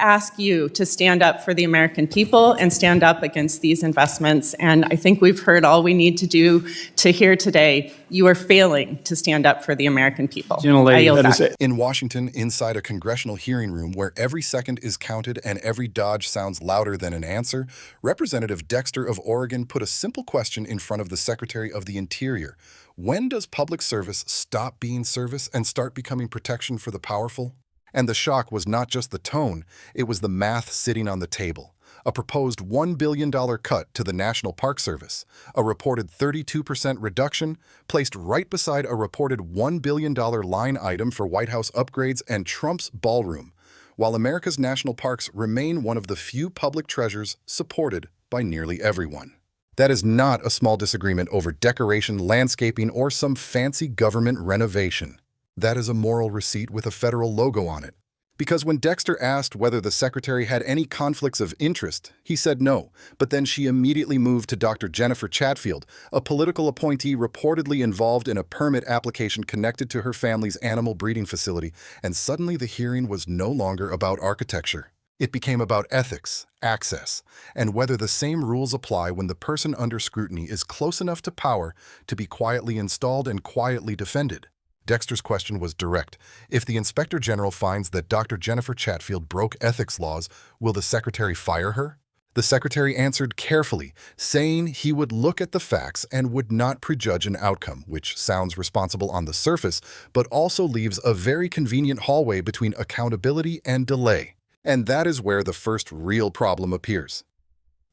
ask you to stand up for the American people and stand up against these investments. And I think we've heard all we need to do to hear today. You are failing to stand up for the American people. I yield back. In Washington, inside a congressional hearing room where every second is counted and every dodge sounds louder than an answer, Representative Dexter of Oregon put a simple question in front of the Secretary of the Interior. When does public service stop being service and start becoming protection for the powerful? And the shock was not just the tone, it was the math sitting on the table. A proposed $1 billion cut to the National Park Service, a reported 32% reduction, placed right beside a reported $1 billion line item for White House upgrades and Trump's Ballroom, while America's national parks remain one of the few public treasures supported by nearly everyone. That is not a small disagreement over decoration, landscaping, or some fancy government renovation. That is a moral receipt with a federal logo on it. Because when Dexter asked whether the secretary had any conflicts of interest, he said no, but then she immediately moved to Dr. Jennifer Chatfield, a political appointee reportedly involved in a permit application connected to her family's animal breeding facility, and suddenly the hearing was no longer about architecture. It became about ethics, access, and whether the same rules apply when the person under scrutiny is close enough to power to be quietly installed and quietly defended. Dexter's question was direct. If the Inspector General finds that Dr. Jennifer Chatfield broke ethics laws, will the Secretary fire her? The Secretary answered carefully, saying he would look at the facts and would not prejudge an outcome, which sounds responsible on the surface, but also leaves a very convenient hallway between accountability and delay. And that is where the first real problem appears.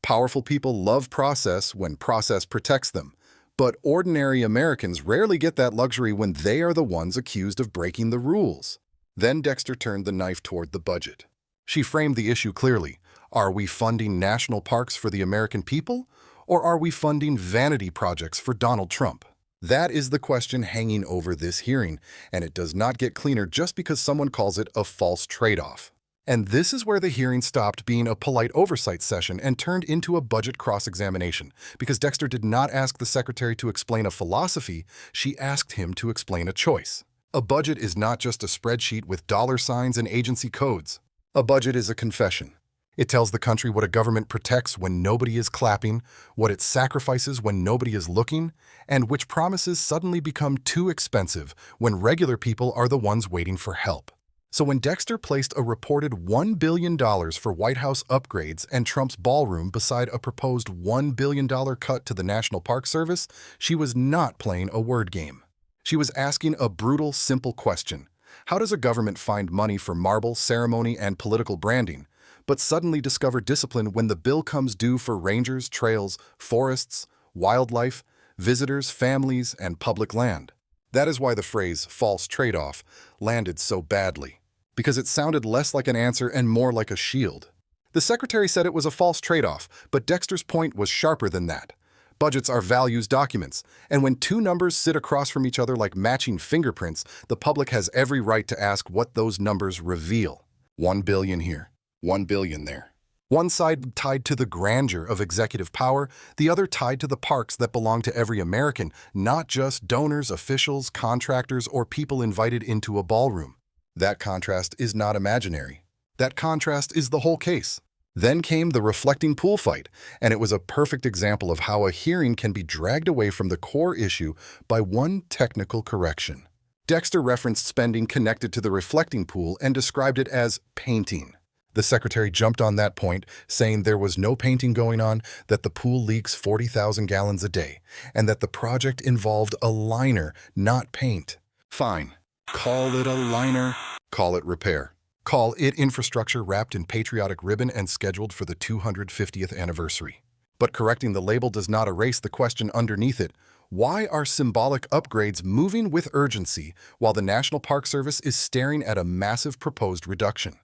Powerful people love process when process protects them. But ordinary Americans rarely get that luxury when they are the ones accused of breaking the rules. Then Dexter turned the knife toward the budget. She framed the issue clearly. Are we funding national parks for the American people, or are we funding vanity projects for Donald Trump? That is the question hanging over this hearing, and it does not get cleaner just because someone calls it a false trade-off. And this is where the hearing stopped being a polite oversight session and turned into a budget cross-examination, because Dexter did not ask the secretary to explain a philosophy, she asked him to explain a choice. A budget is not just a spreadsheet with dollar signs and agency codes. A budget is a confession. It tells the country what a government protects when nobody is clapping, what it sacrifices when nobody is looking, and which promises suddenly become too expensive when regular people are the ones waiting for help. So when Dexter placed a reported $1 billion for White House upgrades and Trump's Ballroom beside a proposed $1 billion cut to the National Park Service, she was not playing a word game. She was asking a brutal, simple question. How does a government find money for marble, ceremony, and political branding, but suddenly discover discipline when the bill comes due for rangers, trails, forests, wildlife, visitors, families, and public land? That is why the phrase false trade-off landed so badly, because it sounded less like an answer and more like a shield. The secretary said it was a false trade-off, but Dexter's point was sharper than that. Budgets are values documents, and when two numbers sit across from each other like matching fingerprints, the public has every right to ask what those numbers reveal. $1 billion here, $1 billion there. One side tied to the grandeur of executive power, the other tied to the parks that belong to every American, not just donors, officials, contractors, or people invited into a ballroom. That contrast is not imaginary. That contrast is the whole case. Then came the reflecting pool fight, and it was a perfect example of how a hearing can be dragged away from the core issue by one technical correction. Dexter referenced spending connected to the reflecting pool and described it as painting. The secretary jumped on that point, saying there was no painting going on, that the pool leaks 40,000 gallons a day, and that the project involved a liner, not paint. Fine. Call it a liner. Call it repair. Call it infrastructure wrapped in patriotic ribbon and scheduled for the 250th anniversary. But correcting the label does not erase the question underneath it. Why are symbolic upgrades moving with urgency while the National Park Service is staring at a massive proposed reduction?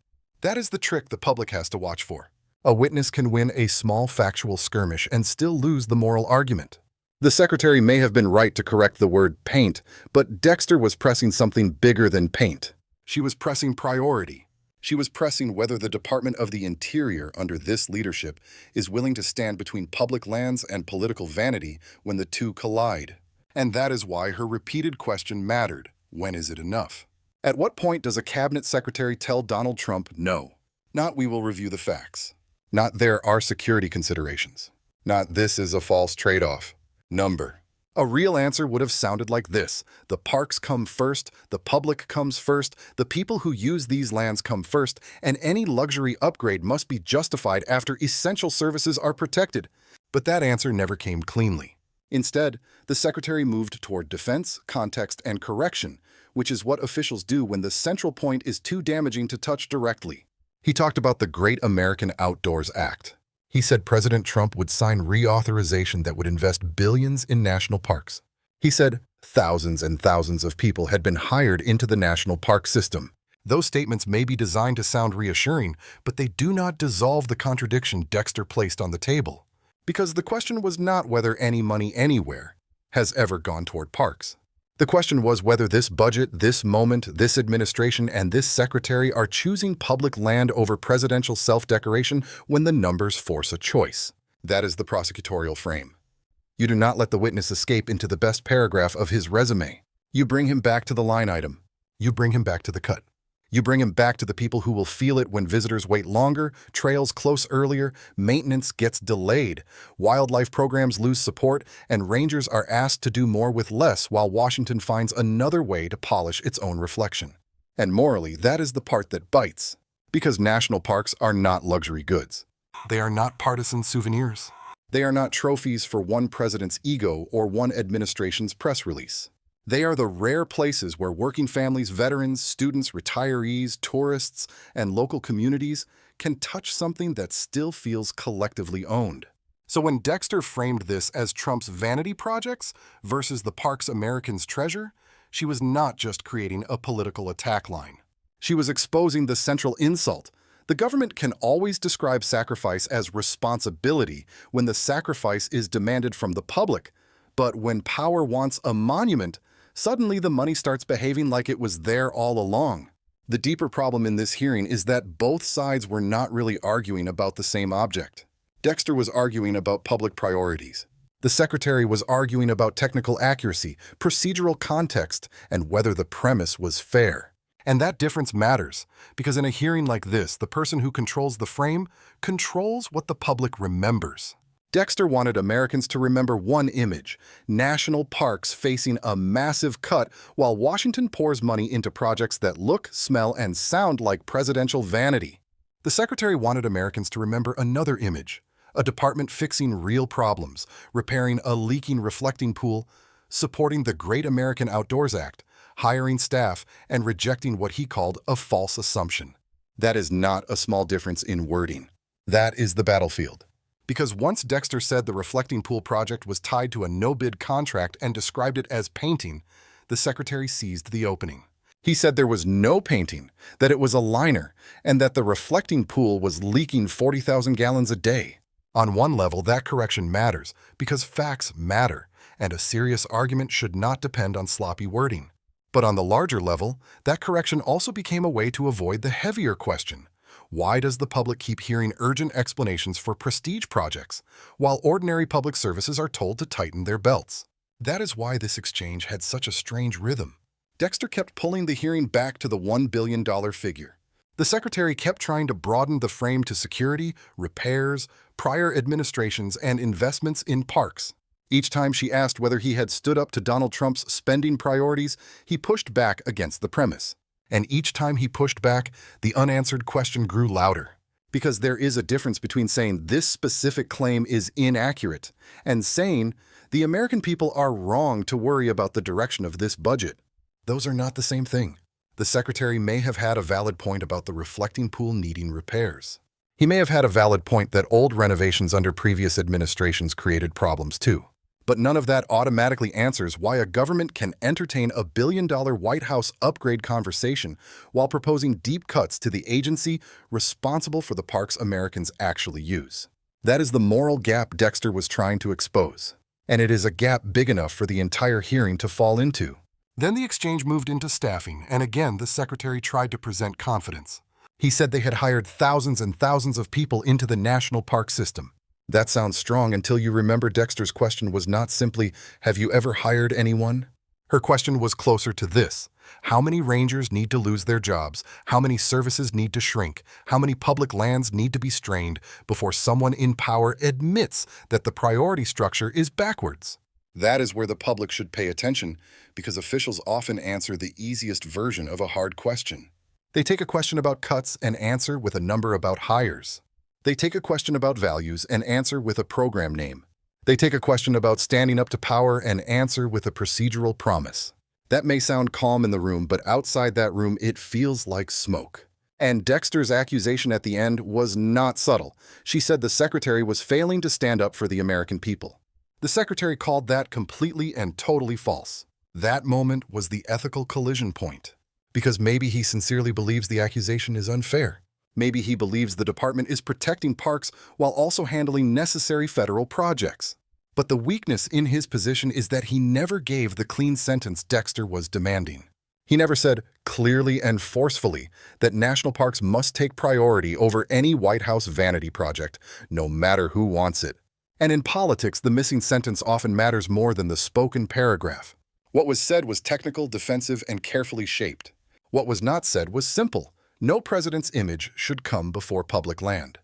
That is the trick the public has to watch for. A witness can win a small factual skirmish and still lose the moral argument. The secretary may have been right to correct the word paint, but Dexter was pressing something bigger than paint. She was pressing priority. She was pressing whether the Department of the Interior under this leadership is willing to stand between public lands and political vanity when the two collide. And that is why her repeated question mattered. When is it enough? At what point does a cabinet secretary tell Donald Trump no? Not "we will review the facts." Not "there are security considerations." Not "this is a false trade-off." Number. A real answer would have sounded like this: the parks come first, the public comes first, the people who use these lands come first, and any luxury upgrade must be justified after essential services are protected. But that answer never came cleanly. Instead, the Secretary moved toward defense, context, and correction, which is what officials do when the central point is too damaging to touch directly. He talked about the Great American Outdoors Act. He said President Trump would sign reauthorization that would invest billions in national parks. He said thousands and thousands of people had been hired into the national park system. Those statements may be designed to sound reassuring, but they do not dissolve the contradiction Dexter placed on the table. Because the question was not whether any money anywhere has ever gone toward parks. The question was whether this budget, this moment, this administration, and this secretary are choosing public land over presidential self-decoration when the numbers force a choice. That is the prosecutorial frame. You do not let the witness escape into the best paragraph of his resume. You bring him back to the line item. You bring him back to the cut. You bring him back to the people who will feel it when visitors wait longer, trails close earlier, maintenance gets delayed, wildlife programs lose support, and rangers are asked to do more with less while Washington finds another way to polish its own reflection. And morally, that is the part that bites. Because national parks are not luxury goods. They are not partisan souvenirs. They are not trophies for one president's ego or one administration's press release. They are the rare places where working families, veterans, students, retirees, tourists, and local communities can touch something that still feels collectively owned. So when Dexter framed this as Trump's vanity projects versus the parks Americans treasure, she was not just creating a political attack line. She was exposing the central insult. The government can always describe sacrifice as responsibility when the sacrifice is demanded from the public, but when power wants a monument, suddenly the money starts behaving like it was there all along. The deeper problem in this hearing is that both sides were not really arguing about the same object. Dexter was arguing about public priorities. The secretary was arguing about technical accuracy, procedural context, and whether the premise was fair. And that difference matters, because in a hearing like this, the person who controls the frame controls what the public remembers. Dexter wanted Americans to remember one image: national parks facing a massive cut while Washington pours money into projects that look, smell, and sound like presidential vanity. The secretary wanted Americans to remember another image: a department fixing real problems, repairing a leaking reflecting pool, supporting the Great American Outdoors Act, hiring staff, and rejecting what he called a false assumption. That is not a small difference in wording. That is the battlefield. Because once Dexter said the reflecting pool project was tied to a no-bid contract and described it as painting, the secretary seized the opening. He said there was no painting, that it was a liner, and that the reflecting pool was leaking 40,000 gallons a day. On one level, that correction matters, because facts matter, and a serious argument should not depend on sloppy wording. But on the larger level, that correction also became a way to avoid the heavier question: why does the public keep hearing urgent explanations for prestige projects, while ordinary public services are told to tighten their belts? That is why this exchange had such a strange rhythm. Dexter kept pulling the hearing back to the $1 billion figure. The secretary kept trying to broaden the frame to security, repairs, prior administrations, and investments in parks. Each time she asked whether he had stood up to Donald Trump's spending priorities, he pushed back against the premise. And each time he pushed back, the unanswered question grew louder. Because there is a difference between saying this specific claim is inaccurate and saying the American people are wrong to worry about the direction of this budget. Those are not the same thing. The secretary may have had a valid point about the reflecting pool needing repairs. He may have had a valid point that old renovations under previous administrations created problems too. But none of that automatically answers why a government can entertain a billion-dollar White House upgrade conversation while proposing deep cuts to the agency responsible for the parks Americans actually use. That is the moral gap Dexter was trying to expose. And it is a gap big enough for the entire hearing to fall into. Then the exchange moved into staffing, and again the secretary tried to present confidence. He said they had hired thousands and thousands of people into the national park system. That sounds strong until you remember Dexter's question was not simply, "Have you ever hired anyone?" Her question was closer to this: How many rangers need to lose their jobs? How many services need to shrink? How many public lands need to be strained before someone in power admits that the priority structure is backwards? That is where the public should pay attention, because officials often answer the easiest version of a hard question. They take a question about cuts and answer with a number about hires. They take a question about values and answer with a program name. They take a question about standing up to power and answer with a procedural promise. That may sound calm in the room, but outside that room, it feels like smoke. And Dexter's accusation at the end was not subtle. She said the secretary was failing to stand up for the American people. The secretary called that completely and totally false. That moment was the ethical collision point. Because maybe he sincerely believes the accusation is unfair. Maybe he believes the department is protecting parks while also handling necessary federal projects. But the weakness in his position is that he never gave the clean sentence Dexter was demanding. He never said clearly and forcefully that national parks must take priority over any White House vanity project, no matter who wants it. And in politics, the missing sentence often matters more than the spoken paragraph. What was said was technical, defensive, and carefully shaped. What was not said was simple. No president's image should come before public land.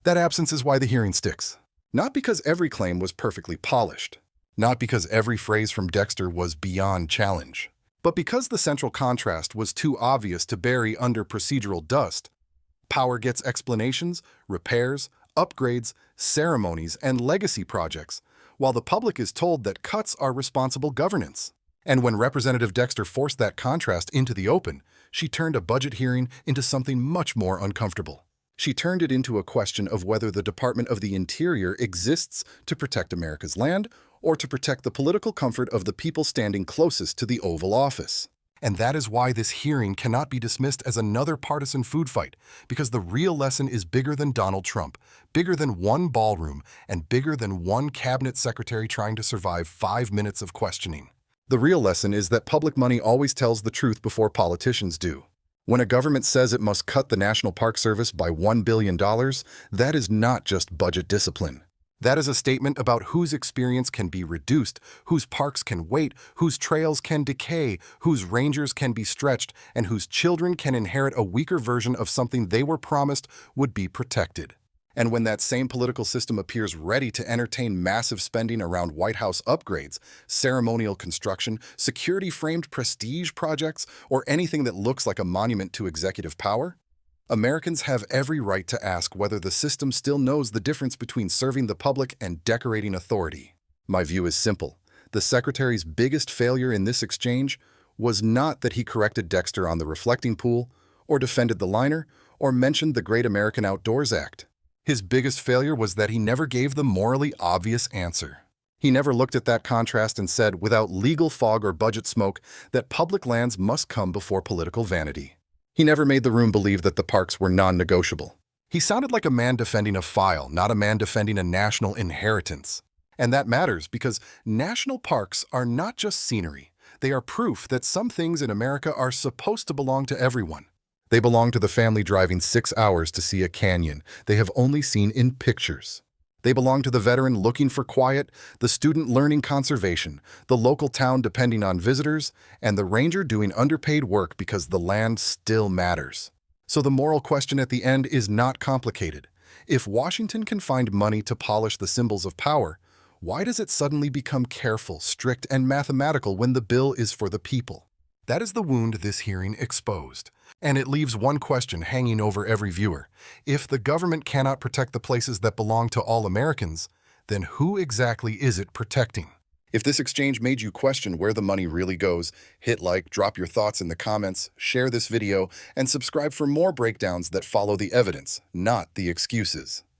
That absence is why the hearing sticks. Not because every claim was perfectly polished. Not because every phrase from Dexter was beyond challenge. But because the central contrast was too obvious to bury under procedural dust. Power gets explanations, repairs, upgrades, ceremonies, and legacy projects, while the public is told that cuts are responsible governance. And when Representative Dexter forced that contrast into the open, she turned a budget hearing into something much more uncomfortable. She turned it into a question of whether the Department of the Interior exists to protect America's land or to protect the political comfort of the people standing closest to the Oval Office. And that is why this hearing cannot be dismissed as another partisan food fight, because the real lesson is bigger than Donald Trump, bigger than one ballroom, and bigger than one cabinet secretary trying to survive 5 minutes of questioning. The real lesson is that public money always tells the truth before politicians do. When a government says it must cut the National Park Service by $1 billion, that is not just budget discipline. That is a statement about whose experience can be reduced, whose parks can wait, whose trails can decay, whose rangers can be stretched, and whose children can inherit a weaker version of something they were promised would be protected. And when that same political system appears ready to entertain massive spending around White House upgrades, ceremonial construction, security-framed prestige projects, or anything that looks like a monument to executive power, Americans have every right to ask whether the system still knows the difference between serving the public and decorating authority. My view is simple. The Secretary's biggest failure in this exchange was not that he corrected Dexter on the reflecting pool, or defended the liner, or mentioned the Great American Outdoors Act. His biggest failure was that he never gave the morally obvious answer. He never looked at that contrast and said, without legal fog or budget smoke, that public lands must come before political vanity. He never made the room believe that the parks were non-negotiable. He sounded like a man defending a file, not a man defending a national inheritance. And that matters because national parks are not just scenery. They are proof that some things in America are supposed to belong to everyone. They belong to the family driving 6 hours to see a canyon they have only seen in pictures. They belong to the veteran looking for quiet, the student learning conservation, the local town depending on visitors, and the ranger doing underpaid work because the land still matters. So the moral question at the end is not complicated. If Washington can find money to polish the symbols of power, why does it suddenly become careful, strict, and mathematical when the bill is for the people? That is the wound this hearing exposed. And it leaves one question hanging over every viewer. If the government cannot protect the places that belong to all Americans, then who exactly is it protecting? If this exchange made you question where the money really goes, hit like, drop your thoughts in the comments, share this video, and subscribe for more breakdowns that follow the evidence, not the excuses.